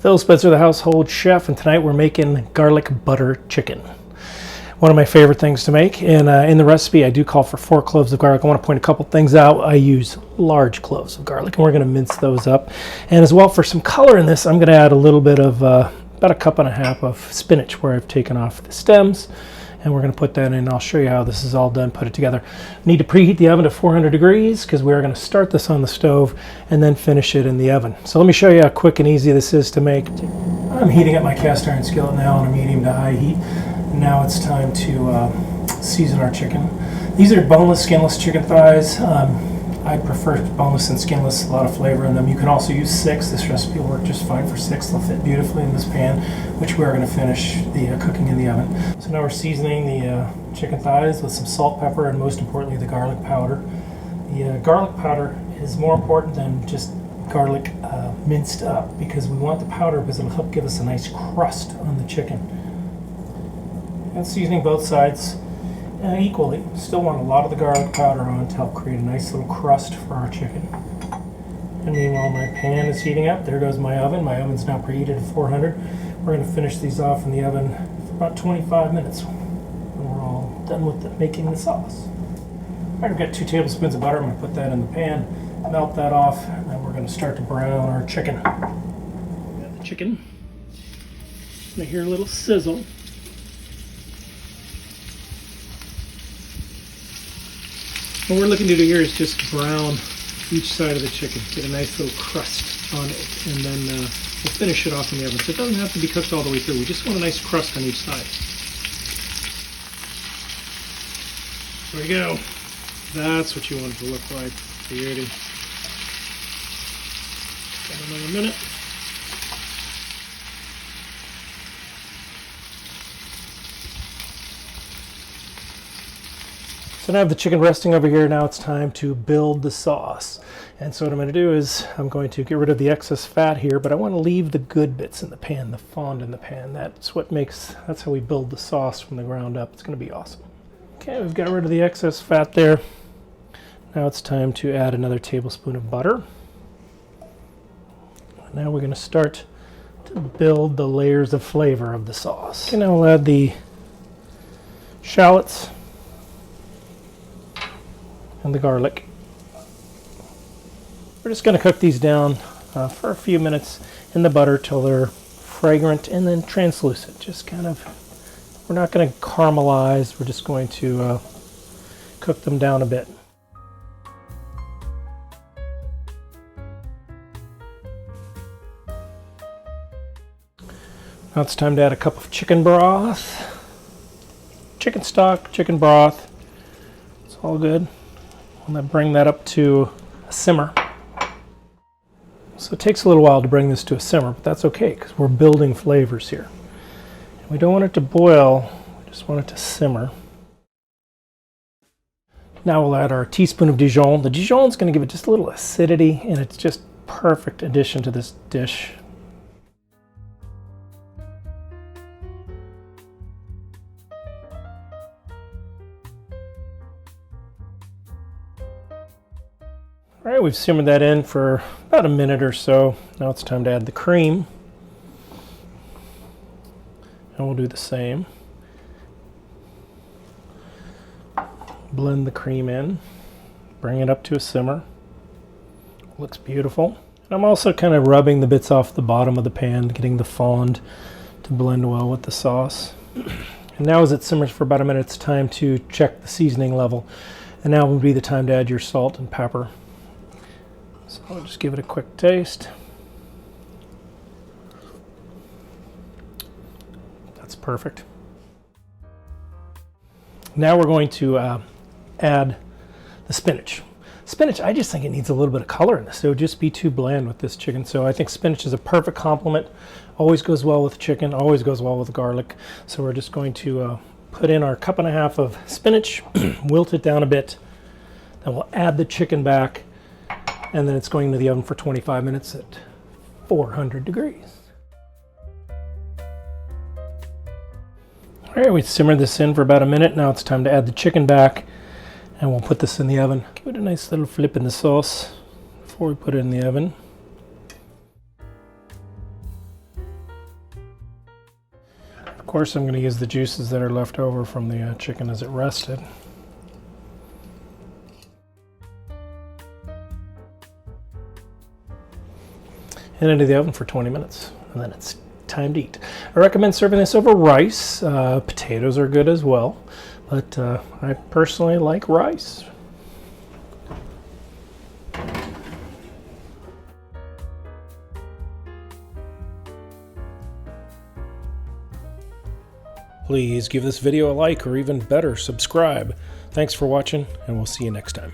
Phil Spencer, the household chef, and tonight we're making garlic butter chicken. One of my favorite things to make, and in the recipe I do call for 4 cloves of garlic. I want to point a couple things out. I use large cloves of garlic, and we're going to mince those up. And as well, for some color in this, I'm going to add a little bit of about 1.5 cups of spinach where I've taken off the stems. And we're going to put that in. I'll show you how this is all done, put it together. Need to preheat the oven to 400 degrees because we are going to start this on the stove and then finish it in the oven. So let me show you how quick and easy this is to make. I'm heating up my cast iron skillet now on a medium to high heat. Now it's time to season our chicken. These are boneless, skinless chicken thighs. I prefer boneless and skinless, a lot of flavor in them. You can also use 6. This recipe will work just fine for 6. They'll fit beautifully in this pan, which we are going to finish the cooking in the oven. So now we're seasoning the chicken thighs with some salt, pepper, and most importantly the garlic powder. The garlic powder is more important than just garlic minced up because we want the powder because it'll help give us a nice crust on the chicken. And seasoning both sides equally. Still want a lot of the garlic powder on to help create a nice little crust for our chicken. And meanwhile my pan is heating up. There goes my oven. My oven's now preheated to 400. We're going to finish these off in the oven for about 25 minutes. And we're all done with making the sauce. I've got 2 tablespoons of butter. I'm going to put that in the pan, melt that off, and then we're going to start to brown our chicken. Got the chicken. I hear a little sizzle. What we're looking to do here is just brown each side of the chicken, get a nice little crust on it, and then we'll finish it off in the oven. So it doesn't have to be cooked all the way through. We just want a nice crust on each side. There we go. That's what you want it to look like. Beauty. Got another minute. So now I have the chicken resting over here. Now it's time to build the sauce. And so what I'm going to do is I'm going to get rid of the excess fat here, but I want to leave the good bits in the pan, the fond in the pan. That's how we build the sauce from the ground up. It's going to be awesome. Okay, we've got rid of the excess fat there. Now it's time to add another tablespoon of butter. Now we're going to start to build the layers of flavor of the sauce. Okay, now we'll add the shallots and the garlic. We're just going to cook these down for a few minutes in the butter till they're fragrant and then translucent. Just kind of, we're not going to caramelize, we're just going to cook them down a bit. Now it's time to add a cup of chicken broth, chicken stock, chicken broth. It's all good. I'm going to bring that up to a simmer. So it takes a little while to bring this to a simmer, but that's okay because we're building flavors here. And we don't want it to boil, we just want it to simmer. Now we'll add our teaspoon of Dijon. The Dijon is going to give it just a little acidity, and it's just perfect addition to this dish. All right, we've simmered that in for about a minute or so. Now it's time to add the cream. And we'll do the same. Blend the cream in. Bring it up to a simmer. Looks beautiful. And I'm also kind of rubbing the bits off the bottom of the pan, getting the fond to blend well with the sauce. And now as it simmers for about a minute, it's time to check the seasoning level. And now will be the time to add your salt and pepper. So I'll just give it a quick taste. That's perfect. Now we're going to add the spinach. Spinach, I just think it needs a little bit of color in this. It would just be too bland with this chicken. So I think spinach is a perfect complement. Always goes well with chicken, always goes well with garlic. So we're just going to put in our 1.5 cups of spinach, wilt it down a bit. Then we'll add the chicken back. And then it's going into the oven for 25 minutes at 400 degrees. All right, we simmered this in for about a minute. Now it's time to add the chicken back, and we'll put this in the oven. Give it a nice little flip in the sauce before we put it in the oven. course, I'm going to use the juices that are left over from the chicken as it rested. And into the oven for 20 minutes, and then it's time to eat. I recommend serving this over rice. Potatoes are good as well, but I personally like rice. Please give this video a like, or even better, subscribe. Thanks for watching, and we'll see you next time.